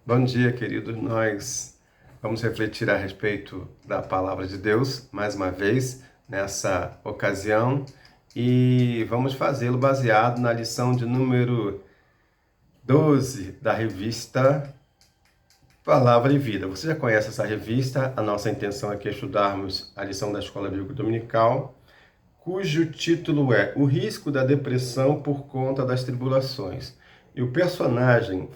Bom dia, queridos. Nós vamos refletir a respeito da palavra de Deus, mais uma vez, nessa ocasião, e vamos fazê-lo baseado na lição de número 12 da revista Palavra e Vida. Você já conhece essa revista? A nossa intenção aqui é estudarmos a lição da Escola Bíblica Dominical, cujo título é O Risco da Depressão por Conta das Tribulações. E o personagem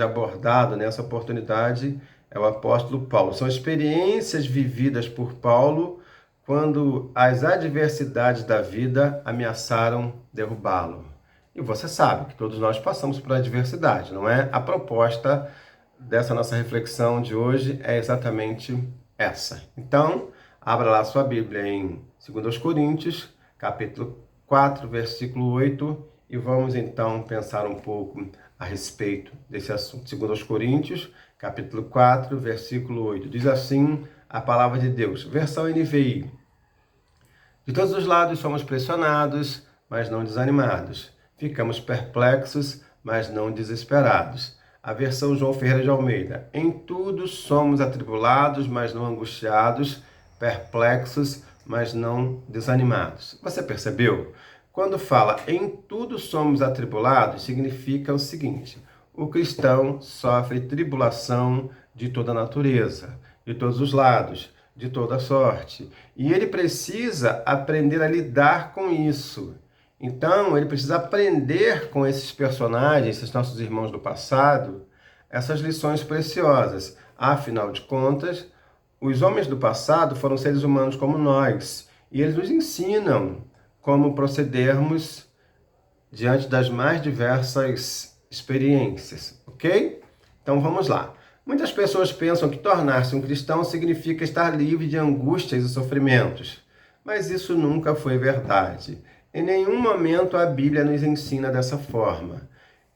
abordado nessa oportunidade é o apóstolo Paulo. São experiências vividas por Paulo quando as adversidades da vida ameaçaram derrubá-lo. E você sabe que todos nós passamos por adversidade, não é? A proposta dessa nossa reflexão de hoje é exatamente essa. Então, abra lá sua Bíblia em 2 Coríntios, capítulo 4, versículo 8, e vamos então pensar um pouco a respeito desse assunto. 2 Coríntios, capítulo 4, versículo 8. Diz assim a palavra de Deus, versão NVI. De todos os lados somos pressionados, mas não desanimados. Ficamos perplexos, mas não desesperados. A versão João Ferreira de Almeida. Em tudo somos atribulados, mas não angustiados, perplexos, mas não desanimados. Você percebeu? Quando fala em tudo somos atribulados, significa o seguinte: o cristão sofre tribulação de toda natureza, de todos os lados, de toda sorte. E ele precisa aprender a lidar com isso. Então, ele precisa aprender com esses personagens, esses nossos irmãos do passado, essas lições preciosas. Afinal de contas, os homens do passado foram seres humanos como nós, e eles nos ensinam como procedermos diante das mais diversas experiências, ok? Então vamos lá. Muitas pessoas pensam que tornar-se um cristão significa estar livre de angústias e sofrimentos, mas isso nunca foi verdade. Em nenhum momento a Bíblia nos ensina dessa forma.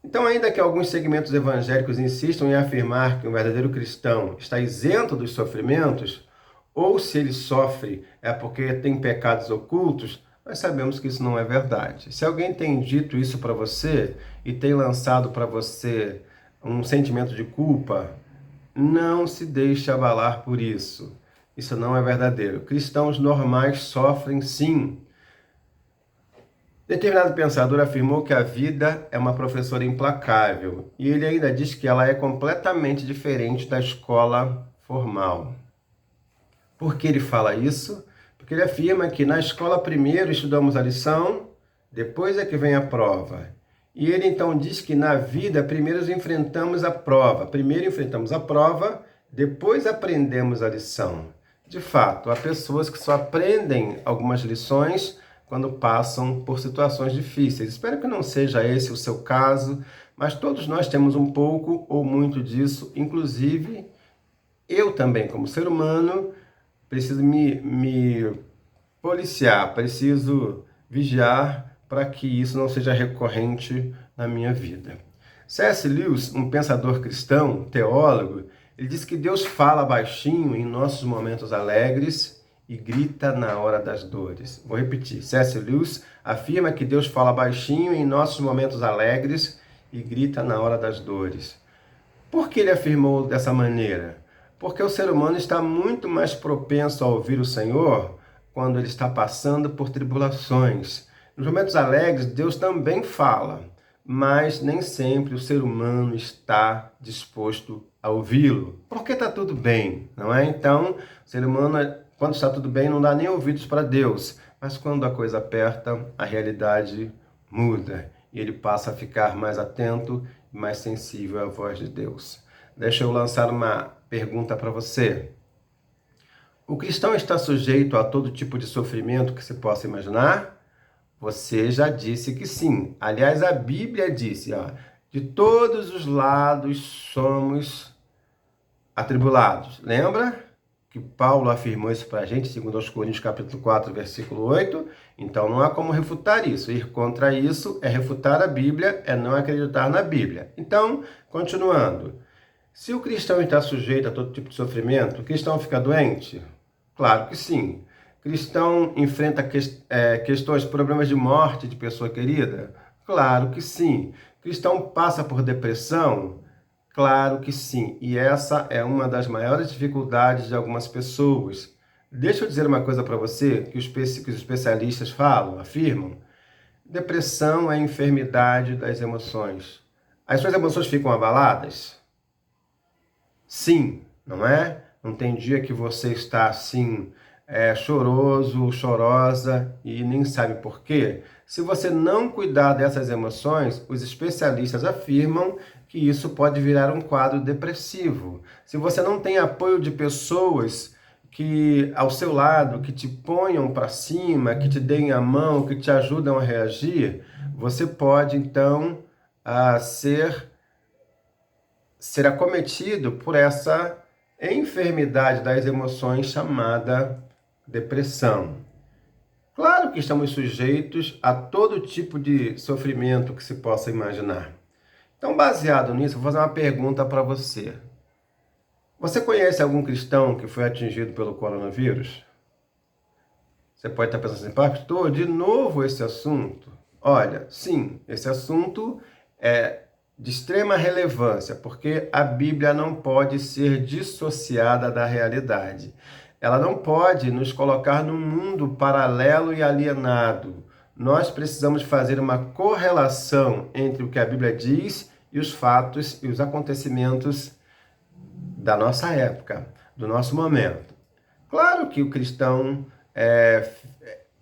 Então, ainda que alguns segmentos evangélicos insistam em afirmar que um verdadeiro cristão está isento dos sofrimentos, ou se ele sofre é porque tem pecados ocultos, nós sabemos que isso não é verdade. Se alguém tem dito isso para você e tem lançado para você um sentimento de culpa, não se deixe abalar por isso. Isso não é verdadeiro. Cristãos normais sofrem sim. Determinado pensador afirmou que a vida é uma professora implacável, e ele ainda diz que ela é completamente diferente da escola formal. Por que ele fala isso? Porque ele afirma que na escola primeiro estudamos a lição, depois é que vem a prova. E ele então diz que na vida primeiro enfrentamos a prova. Primeiro enfrentamos a prova, depois aprendemos a lição. De fato, há pessoas que só aprendem algumas lições quando passam por situações difíceis. Espero que não seja esse o seu caso, mas todos nós temos um pouco ou muito disso, inclusive eu também, como ser humano, preciso me policiar, preciso vigiar para que isso não seja recorrente na minha vida. C.S. Lewis, um pensador cristão, teólogo, ele diz que Deus fala baixinho em nossos momentos alegres e grita na hora das dores. Vou repetir. C.S. Lewis afirma que Deus fala baixinho em nossos momentos alegres e grita na hora das dores. Por que ele afirmou dessa maneira? Porque o ser humano está muito mais propenso a ouvir o Senhor quando ele está passando por tribulações. Nos momentos alegres, Deus também fala, mas nem sempre o ser humano está disposto a ouvi-lo. Porque está tudo bem, não é? Então, o ser humano, quando está tudo bem, não dá nem ouvidos para Deus. Mas quando a coisa aperta, a realidade muda e ele passa a ficar mais atento e mais sensível à voz de Deus. Deixa eu lançar uma pergunta para você. O cristão está sujeito a todo tipo de sofrimento que se possa imaginar? Você já disse que sim. Aliás, a Bíblia disse, de todos os lados somos atribulados. Lembra que Paulo afirmou isso para a gente, em 2 Coríntios capítulo 4, versículo 8? Então não há como refutar isso. Ir contra isso é refutar a Bíblia, é não acreditar na Bíblia. Então, continuando. Se o cristão está sujeito a todo tipo de sofrimento, o cristão fica doente? Claro que sim. Cristão enfrenta questões, problemas de morte de pessoa querida? Claro que sim. Cristão passa por depressão? Claro que sim, e essa é uma das maiores dificuldades de algumas pessoas. Deixa eu dizer uma coisa para você que que os especialistas falam, afirmam. Depressão é a enfermidade das emoções. As suas emoções ficam abaladas? Sim, não é? Não tem dia que você está assim, choroso, chorosa e nem sabe por quê? Se você não cuidar dessas emoções, os especialistas afirmam que isso pode virar um quadro depressivo. Se você não tem apoio de pessoas que ao seu lado, que te ponham para cima, que te deem a mão, que te ajudam a reagir, você pode então ser acometido por essa enfermidade das emoções chamada depressão. Claro que estamos sujeitos a todo tipo de sofrimento que se possa imaginar. Então, baseado nisso, vou fazer uma pergunta para você. Você conhece algum cristão que foi atingido pelo coronavírus? Você pode estar pensando assim, pastor, de novo esse assunto? Olha, sim, esse assunto é de extrema relevância, porque a Bíblia não pode ser dissociada da realidade. Ela não pode nos colocar num mundo paralelo e alienado. Nós precisamos fazer uma correlação entre o que a Bíblia diz e os fatos e os acontecimentos da nossa época, do nosso momento. Claro que o cristão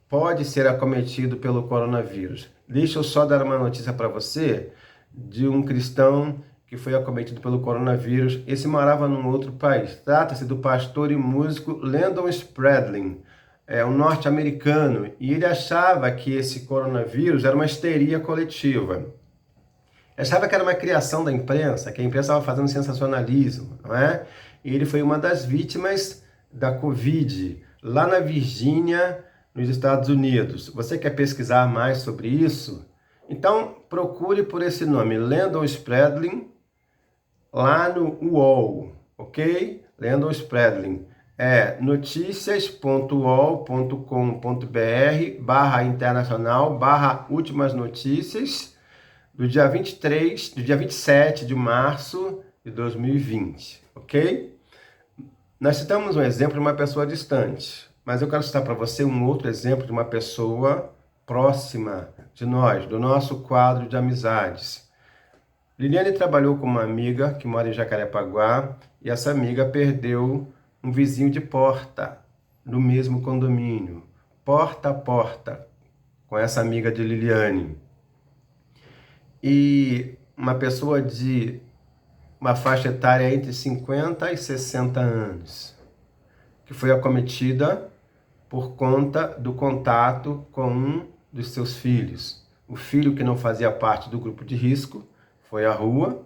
pode ser acometido pelo coronavírus. Deixa eu só dar uma notícia para você de um cristão que foi acometido pelo coronavírus. Esse morava num outro país. Trata-se do pastor e músico Landon Spradlin, um norte-americano, e ele achava que esse coronavírus era uma histeria coletiva. Achava que era uma criação da imprensa, que a imprensa estava fazendo sensacionalismo, não é? E ele foi uma das vítimas da Covid, lá na Virgínia, nos Estados Unidos. Você quer pesquisar mais sobre isso? Então, procure por esse nome, Landon Spradlin, lá no UOL, ok? Landon Spradlin. É noticias.uol.com.br/internacional/últimas notícias do dia 27 de março de 2020, ok? Nós citamos um exemplo de uma pessoa distante, mas eu quero citar para você um outro exemplo de uma pessoa próxima de nós, do nosso quadro de amizades. Liliane trabalhou com uma amiga que mora em Jacarepaguá e essa amiga perdeu um vizinho de porta, no mesmo condomínio, porta a porta, com essa amiga de Liliane. E uma pessoa de uma faixa etária entre 50 e 60 anos, que foi acometida por conta do contato com um dos seus filhos. O filho que não fazia parte do grupo de risco foi à rua,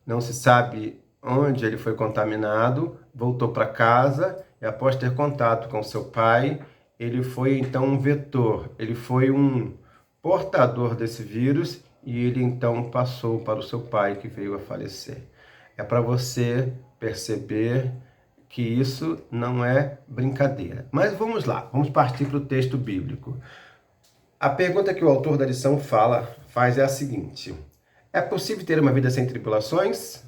não se sabe onde ele foi contaminado, voltou para casa e após ter contato com seu pai, ele foi então um vetor, ele foi um portador desse vírus e ele então passou para o seu pai que veio a falecer. É para você perceber que isso não é brincadeira. Mas vamos lá, vamos partir para o texto bíblico. A pergunta que o autor da lição faz é a seguinte: é possível ter uma vida sem tribulações?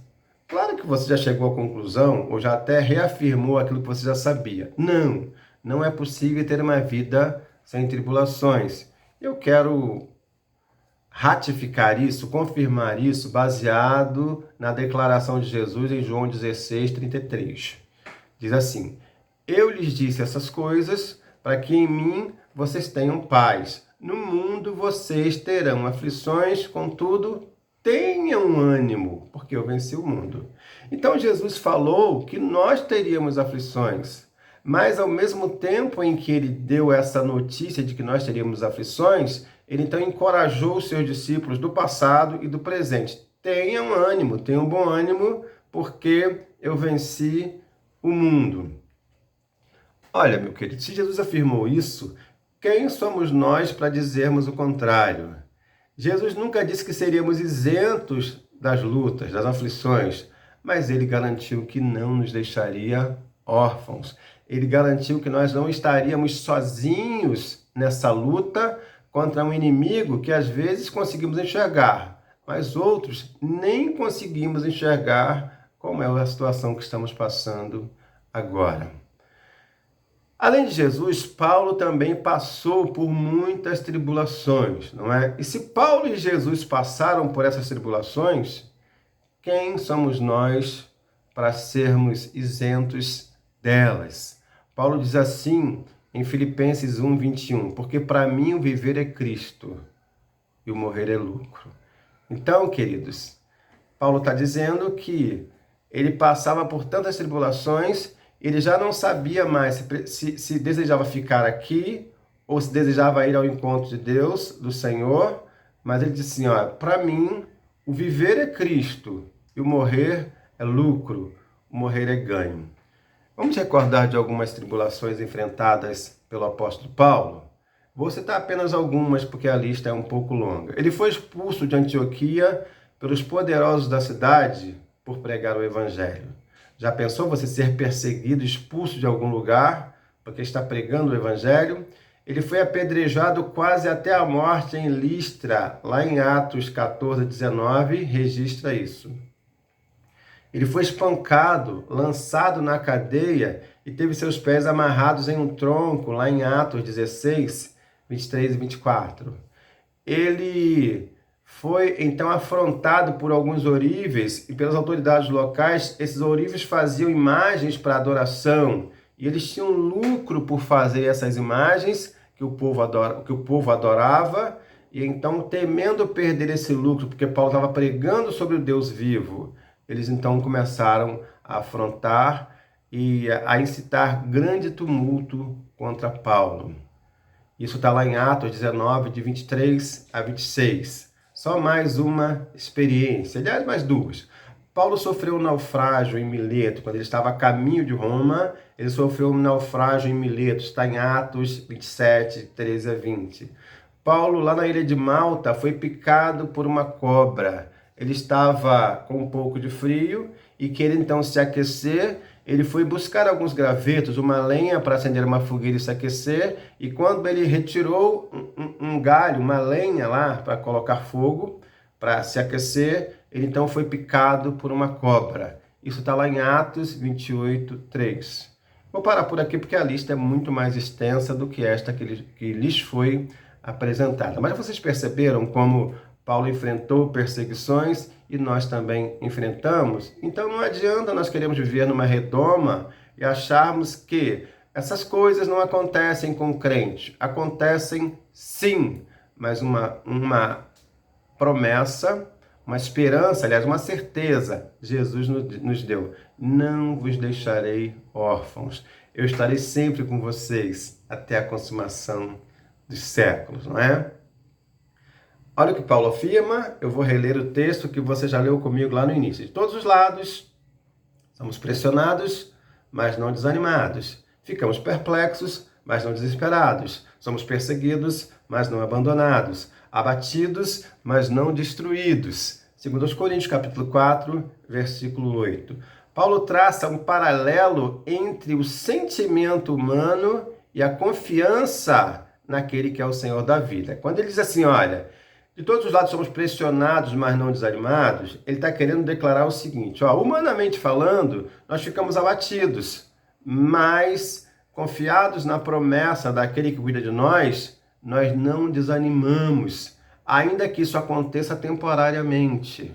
Claro que você já chegou à conclusão ou já até reafirmou aquilo que você já sabia. Não, não é possível ter uma vida sem tribulações. Eu quero ratificar isso, confirmar isso, baseado na declaração de Jesus em João 16:33. Diz assim: eu lhes disse essas coisas para que em mim vocês tenham paz. No mundo vocês terão aflições, contudo, tenham ânimo, porque eu venci o mundo. Então Jesus falou que nós teríamos aflições, mas ao mesmo tempo em que ele deu essa notícia de que nós teríamos aflições, ele então encorajou os seus discípulos do passado e do presente. Tenham ânimo, tenham bom ânimo, porque eu venci o mundo. Olha, meu querido, se Jesus afirmou isso, quem somos nós para dizermos o contrário? Jesus nunca disse que seríamos isentos das lutas, das aflições, mas ele garantiu que não nos deixaria órfãos. Ele garantiu que nós não estaríamos sozinhos nessa luta contra um inimigo que às vezes conseguimos enxergar, mas outros nem conseguimos enxergar como é a situação que estamos passando agora. Além de Jesus, Paulo também passou por muitas tribulações, não é? E se Paulo e Jesus passaram por essas tribulações, quem somos nós para sermos isentos delas? Paulo diz assim em Filipenses 1:21, porque para mim o viver é Cristo e o morrer é lucro. Então, queridos, Paulo está dizendo que ele passava por tantas tribulações, ele já não sabia mais se desejava ficar aqui ou se desejava ir ao encontro de Deus, do Senhor, mas ele disse assim, para mim, o viver é Cristo e o morrer é lucro, o morrer é ganho. Vamos recordar de algumas tribulações enfrentadas pelo apóstolo Paulo? Vou citar apenas algumas, porque a lista é um pouco longa. Ele foi expulso de Antioquia pelos poderosos da cidade por pregar o evangelho. Já pensou você ser perseguido, expulso de algum lugar, porque está pregando o evangelho? Ele foi apedrejado quase até a morte em Listra, lá em Atos 14:19, registra isso. Ele foi espancado, lançado na cadeia e teve seus pés amarrados em um tronco, lá em Atos 16:23 e 24. Ele foi então afrontado por alguns ouríveis e pelas autoridades locais. Esses ouríveis faziam imagens para adoração e eles tinham lucro por fazer essas imagens que o povo adorava. E então, temendo perder esse lucro, porque Paulo estava pregando sobre o Deus vivo, eles então começaram a afrontar e a incitar grande tumulto contra Paulo. Isso está lá em Atos 19, de 23 a 26. Só mais uma experiência, aliás, mais duas. Paulo sofreu um naufrágio em Mileto, quando ele estava a caminho de Roma, ele sofreu um naufrágio em Mileto, está em Atos 27, 13 a 20. Paulo, lá na ilha de Malta, foi picado por uma cobra. Ele estava com um pouco de frio e querendo então se aquecer, ele foi buscar alguns gravetos, uma lenha para acender uma fogueira e se aquecer, e quando ele retirou um galho, uma lenha lá para colocar fogo, para se aquecer, ele então foi picado por uma cobra. Isso está lá em Atos 28, 3. Vou parar por aqui porque a lista é muito mais extensa do que esta que lhes foi apresentada. Mas vocês perceberam como Paulo enfrentou perseguições e nós também enfrentamos? Então não adianta nós queremos viver numa redoma e acharmos que essas coisas não acontecem com o crente. Acontecem sim, mas uma promessa, uma esperança, aliás, uma certeza, Jesus nos deu. Não vos deixarei órfãos. Eu estarei sempre com vocês até a consumação dos séculos, não é? Olha o que Paulo afirma, eu vou reler o texto que você já leu comigo lá no início. De todos os lados, somos pressionados, mas não desanimados. Ficamos perplexos, mas não desesperados. Somos perseguidos, mas não abandonados. Abatidos, mas não destruídos. 2 Coríntios capítulo 4, versículo 8. Paulo traça um paralelo entre o sentimento humano e a confiança naquele que é o Senhor da vida. Quando ele diz assim, olha, de todos os lados somos pressionados, mas não desanimados, ele está querendo declarar o seguinte, humanamente falando, nós ficamos abatidos, mas confiados na promessa daquele que cuida de nós não desanimamos, ainda que isso aconteça temporariamente.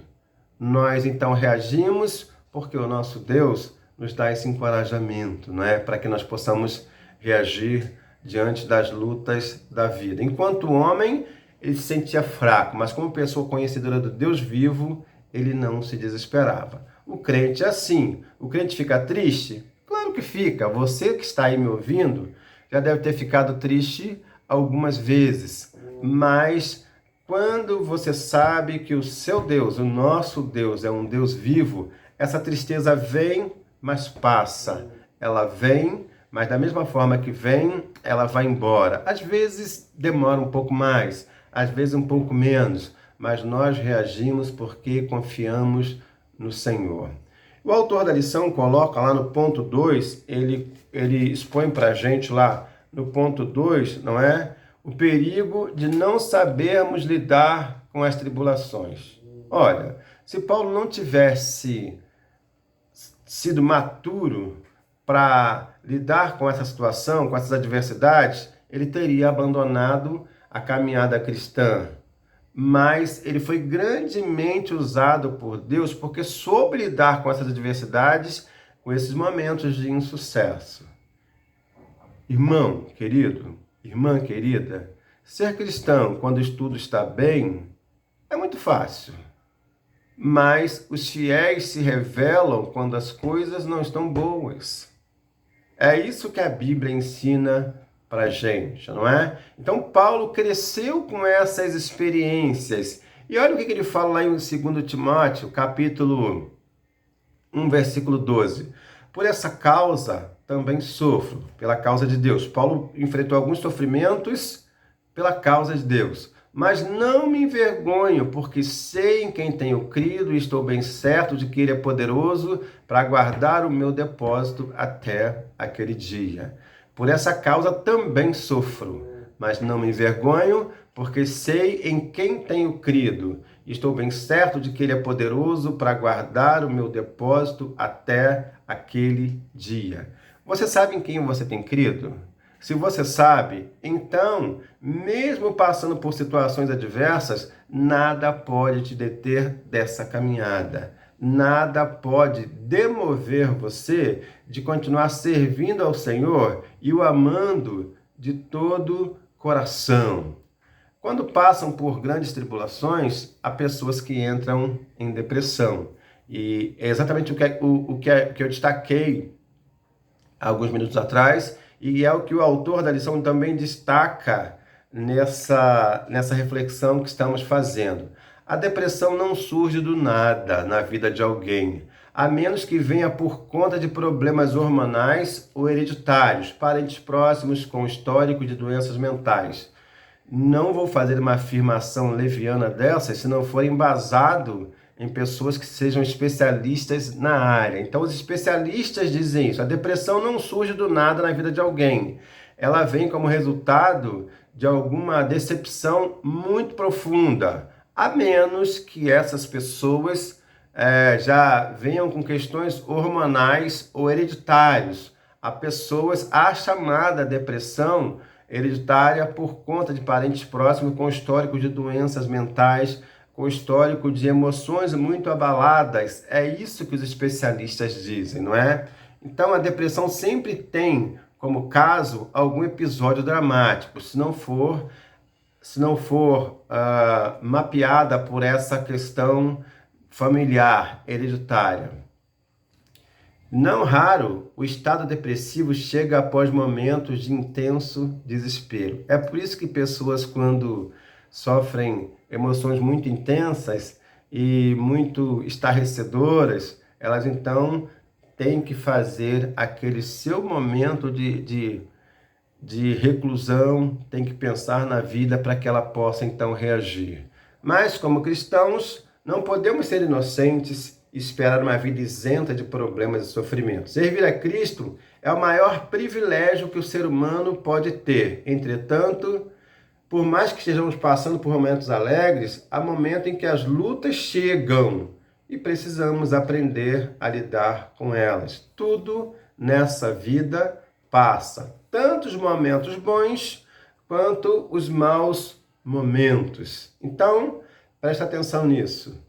Nós então reagimos porque o nosso Deus nos dá esse encorajamento, não é? Para que nós possamos reagir diante das lutas da vida. Enquanto o homem, ele se sentia fraco, mas como pessoa conhecedora do Deus vivo, ele não se desesperava. O crente é assim. O crente fica triste? Claro que fica. Você que está aí me ouvindo, já deve ter ficado triste algumas vezes. Mas quando você sabe que o seu Deus, o nosso Deus, é um Deus vivo, essa tristeza vem, mas passa. Ela vem, mas da mesma forma que vem, ela vai embora. Às vezes demora um pouco mais, às vezes um pouco menos, mas nós reagimos porque confiamos no Senhor. O autor da lição coloca lá no ponto 2, ele expõe para a gente lá no ponto 2, não é? O perigo de não sabermos lidar com as tribulações. Olha, se Paulo não tivesse sido maturo para lidar com essa situação, com essas adversidades, ele teria abandonado a caminhada cristã. Mas ele foi grandemente usado por Deus porque soube lidar com essas adversidades, com esses momentos de insucesso. Irmão querido, irmã querida, ser cristão quando o estudo está bem é muito fácil. Mas os fiéis se revelam quando as coisas não estão boas. É isso que a Bíblia ensina para a gente, não é? Então, Paulo cresceu com essas experiências. E olha o que ele fala lá em 2 Timóteo, capítulo 1, versículo 12. Por essa causa também sofro, pela causa de Deus. Paulo enfrentou alguns sofrimentos pela causa de Deus. Mas não me envergonho, porque sei em quem tenho crido e estou bem certo de que Ele é poderoso para guardar o meu depósito até aquele dia. Por essa causa também sofro, mas não me envergonho, porque sei em quem tenho crido e estou bem certo de que Ele é poderoso para guardar o meu depósito até aquele dia. Você sabe em quem você tem crido? Se você sabe, então, mesmo passando por situações adversas, nada pode te deter dessa caminhada. Nada pode demover você de continuar servindo ao Senhor e o amando de todo coração. Quando passam por grandes tribulações, há pessoas que entram em depressão. E é exatamente o que eu destaquei há alguns minutos atrás, e é o que o autor da lição também destaca nessa reflexão que estamos fazendo. A depressão não surge do nada na vida de alguém, a menos que venha por conta de problemas hormonais ou hereditários, parentes próximos com histórico de doenças mentais. Não vou fazer uma afirmação leviana dessas se não for embasado em pessoas que sejam especialistas na área. Então, os especialistas dizem isso. A depressão não surge do nada na vida de alguém. Ela vem como resultado de alguma decepção muito profunda, a menos que essas pessoas já venham com questões hormonais ou hereditárias. Há pessoas, a chamada depressão hereditária por conta de parentes próximos com histórico de doenças mentais, com histórico de emoções muito abaladas. É isso que os especialistas dizem, não é? Então, a depressão sempre tem como caso algum episódio dramático, se não for mapeada por essa questão familiar, hereditária. Não raro, o estado depressivo chega após momentos de intenso desespero. É por isso que pessoas, quando sofrem emoções muito intensas e muito estarrecedoras, elas então têm que fazer aquele seu momento de reclusão, tem que pensar na vida para que ela possa então reagir. Mas, como cristãos, não podemos ser inocentes e esperar uma vida isenta de problemas e sofrimentos. Servir a Cristo é o maior privilégio que o ser humano pode ter. Entretanto, por mais que estejamos passando por momentos alegres, há momentos em que as lutas chegam e precisamos aprender a lidar com elas. Tudo nessa vida passa, tanto os momentos bons quanto os maus momentos. Então, presta atenção nisso.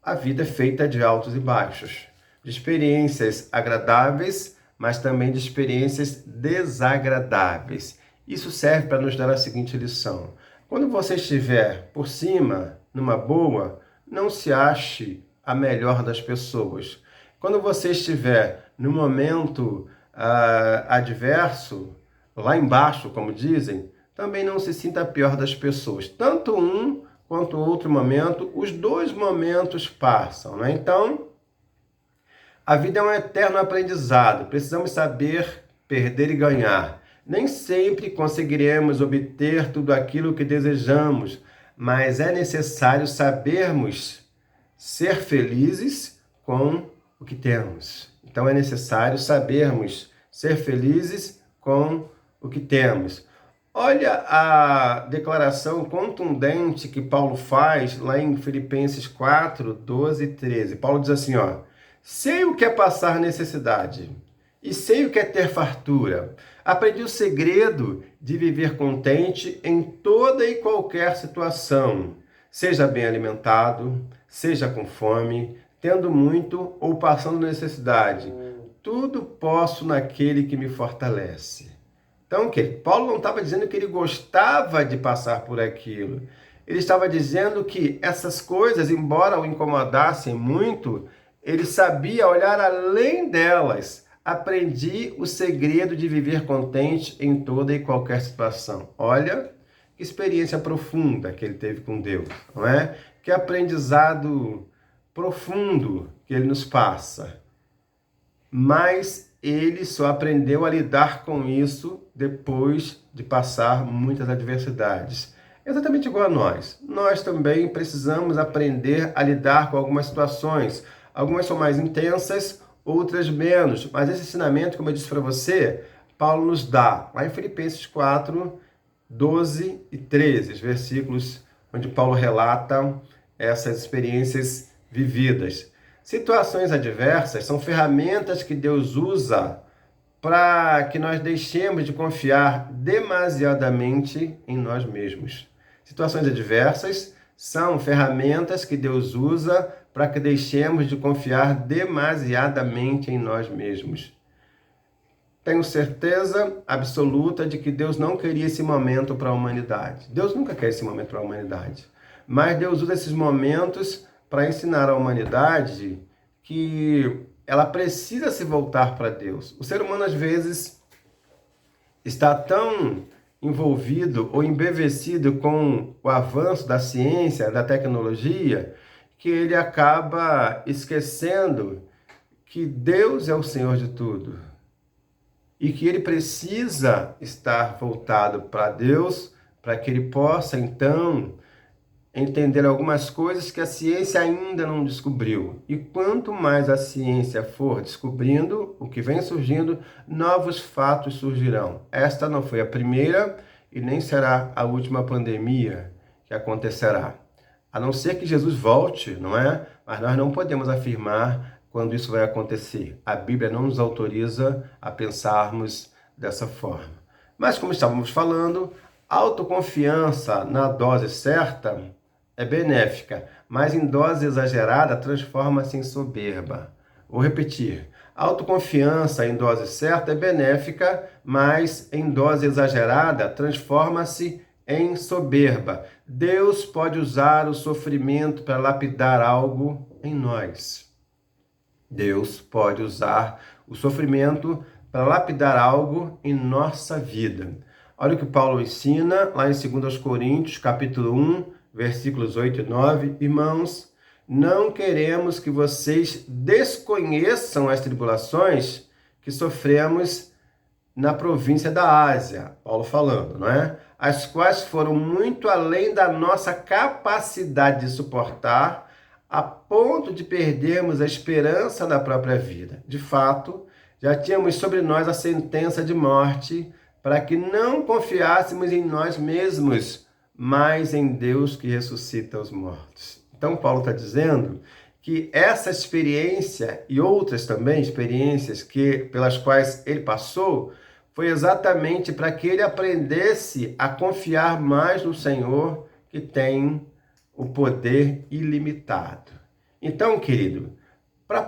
A vida é feita de altos e baixos, de experiências agradáveis, mas também de experiências desagradáveis. Isso serve para nos dar a seguinte lição. Quando você estiver por cima, numa boa, não se ache a melhor das pessoas. Quando você estiver no momento adverso, lá embaixo, como dizem, também não se sinta a pior das pessoas. Tanto um quanto outro momento, os dois momentos passam, né? Então, a vida é um eterno aprendizado. Precisamos saber perder e ganhar. Nem sempre conseguiremos obter tudo aquilo que desejamos, mas é necessário sabermos ser felizes com o que temos. Então é necessário sabermos ser felizes com o que temos. Olha a declaração contundente que Paulo faz lá em Filipenses 4, 12 e 13. Paulo diz assim, ó: sei o que é passar necessidade e sei o que é ter fartura. Aprendi o segredo de viver contente em toda e qualquer situação, seja bem alimentado, seja com fome, tendo muito ou passando necessidade. Tudo posso naquele que me fortalece. Então, Paulo não estava dizendo que ele gostava de passar por aquilo. Ele estava dizendo que essas coisas, embora o incomodassem muito, ele sabia olhar além delas. Aprendi o segredo de viver contente em toda e qualquer situação. Olha que experiência profunda que ele teve com Deus, não é? Que aprendizado profundo que ele nos passa. Mas ele só aprendeu a lidar com isso depois de passar muitas adversidades. Exatamente igual a nós. Nós também precisamos aprender a lidar com algumas situações. Algumas são mais intensas, outras menos. Mas esse ensinamento, como eu disse para você, Paulo nos dá lá em Filipenses 4, 12 e 13, os versículos onde Paulo relata essas experiências vividas. Situações adversas são ferramentas que Deus usa para que nós deixemos de confiar demasiadamente em nós mesmos. Situações adversas são ferramentas que Deus usa para que deixemos de confiar demasiadamente em nós mesmos. Tenho certeza absoluta de que Deus não queria esse momento para a humanidade. Deus nunca quer esse momento para a humanidade. Mas Deus usa esses momentos para ensinar à humanidade que ela precisa se voltar para Deus. O ser humano, às vezes, está tão envolvido ou embevecido com o avanço da ciência, da tecnologia, que ele acaba esquecendo que Deus é o Senhor de tudo e que ele precisa estar voltado para Deus para que ele possa, então, entender algumas coisas que a ciência ainda não descobriu. E quanto mais a ciência for descobrindo o que vem surgindo, novos fatos surgirão. Esta não foi a primeira e nem será a última pandemia que acontecerá. A não ser que Jesus volte, não é? Mas nós não podemos afirmar quando isso vai acontecer. A Bíblia não nos autoriza a pensarmos dessa forma. Mas, como estávamos falando, autoconfiança na dose certa é benéfica, mas em dose exagerada transforma-se em soberba. Vou repetir. Autoconfiança em dose certa é benéfica, mas em dose exagerada transforma-se em soberba. Deus pode usar o sofrimento para lapidar algo em nós. Deus pode usar o sofrimento para lapidar algo em nossa vida. Olha o que Paulo ensina lá em 2 Coríntios, capítulo 1, versículos 8 e 9. Irmãos, não queremos que vocês desconheçam as tribulações que sofremos na província da Ásia, Paulo falando, não é? As quais foram muito além da nossa capacidade de suportar, a ponto de perdermos a esperança da própria vida. De fato, já tínhamos sobre nós a sentença de morte, para que não confiássemos em nós mesmos, mas em Deus que ressuscita os mortos. Então, Paulo está dizendo que essa experiência e outras também experiências pelas quais ele passou, foi exatamente para que ele aprendesse a confiar mais no Senhor, que tem o poder ilimitado. Então, querido, para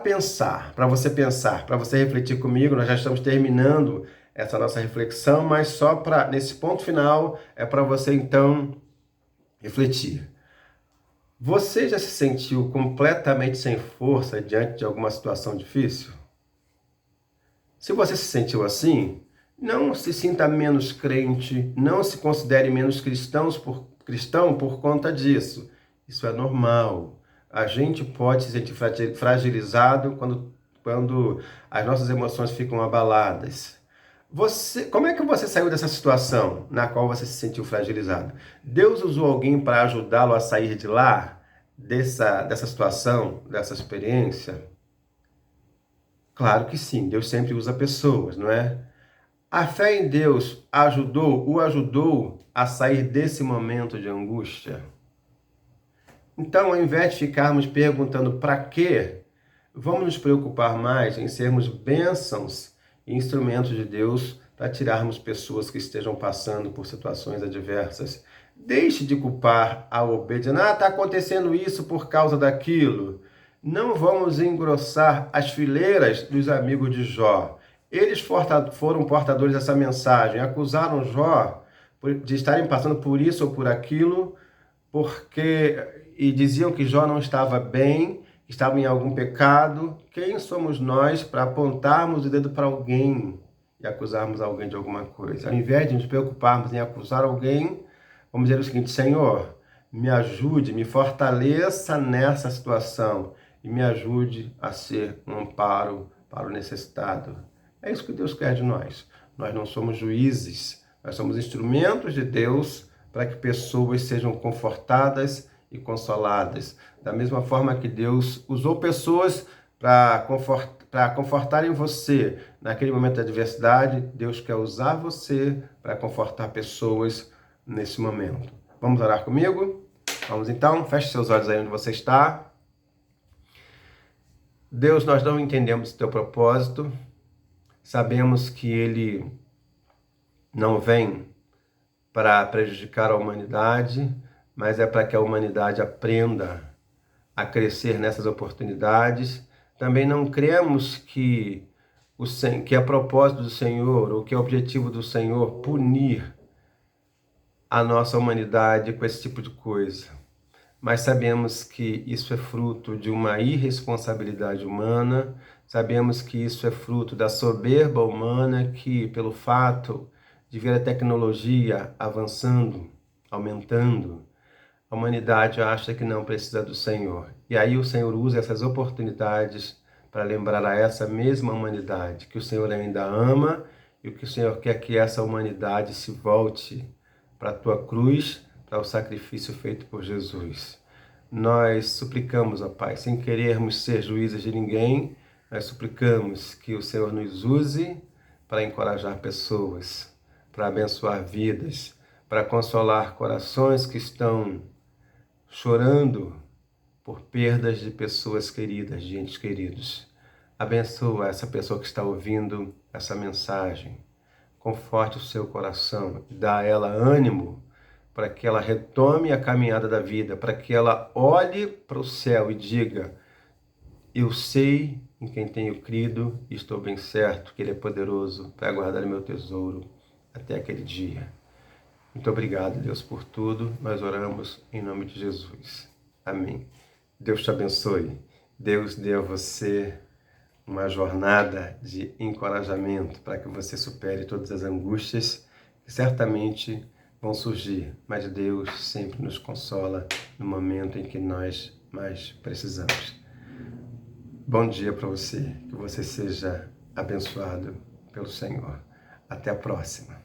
você pensar, para você refletir comigo, nós já estamos terminando essa nossa reflexão, mas só para, nesse ponto final, é para você, então, refletir. Você já se sentiu completamente sem força diante de alguma situação difícil? Se você se sentiu assim, não se sinta menos crente, não se considere menos cristão por conta disso. Isso é normal. A gente pode se sentir fragilizado quando as nossas emoções ficam abaladas. Como é que você saiu dessa situação na qual você se sentiu fragilizado? Deus usou alguém para ajudá-lo a sair de lá, dessa situação, dessa experiência? Claro que sim, Deus sempre usa pessoas, não é? A fé em Deus o ajudou a sair desse momento de angústia? Então, ao invés de ficarmos perguntando para quê, vamos nos preocupar mais em sermos bênçãos e instrumentos de Deus para tirarmos pessoas que estejam passando por situações adversas. Deixe de culpar a obediência. Está acontecendo isso por causa daquilo. Não vamos engrossar as fileiras dos amigos de Jó. Eles foram portadores dessa mensagem, acusaram Jó de estarem passando por isso ou por aquilo, e diziam que Jó não estava bem, estava em algum pecado. Quem somos nós para apontarmos o dedo para alguém e acusarmos alguém de alguma coisa? Ao invés de nos preocuparmos em acusar alguém, vamos dizer o seguinte: Senhor, me ajude, me fortaleça nessa situação e me ajude a ser um amparo para o necessitado. É isso que Deus quer de nós. Nós não somos juízes, nós somos instrumentos de Deus para que pessoas sejam confortadas e consoladas. Da mesma forma que Deus usou pessoas para confortarem você naquele momento de adversidade, Deus quer usar você para confortar pessoas nesse momento. Vamos orar comigo? Vamos então, feche seus olhos aí onde você está. Deus, nós não entendemos o teu propósito, sabemos que ele não vem para prejudicar a humanidade, mas é para que a humanidade aprenda a crescer nessas oportunidades. Também não cremos que é propósito do Senhor, ou que é objetivo do Senhor punir a nossa humanidade com esse tipo de coisa. Mas sabemos que isso é fruto de uma irresponsabilidade humana, sabemos que isso é fruto da soberba humana que, pelo fato de ver a tecnologia avançando, aumentando, a humanidade acha que não precisa do Senhor. E aí o Senhor usa essas oportunidades para lembrar a essa mesma humanidade que o Senhor ainda ama e que o Senhor quer que essa humanidade se volte para a tua cruz, para o sacrifício feito por Jesus. Nós suplicamos, ó Pai, sem querermos ser juízes de ninguém, nós suplicamos que o Senhor nos use para encorajar pessoas, para abençoar vidas, para consolar corações que estão chorando por perdas de pessoas queridas, de entes queridos. Abençoa essa pessoa que está ouvindo essa mensagem. Conforte o seu coração, dá a ela ânimo para que ela retome a caminhada da vida, para que ela olhe para o céu e diga: eu sei em quem tenho crido e estou bem certo que Ele é poderoso para guardar o meu tesouro até aquele dia. Muito obrigado, Deus, por tudo. Nós oramos em nome de Jesus. Amém. Deus te abençoe. Deus dê a você uma jornada de encorajamento para que você supere todas as angústias que certamente vão surgir, mas Deus sempre nos consola no momento em que nós mais precisamos. Bom dia para você, que você seja abençoado pelo Senhor. Até a próxima.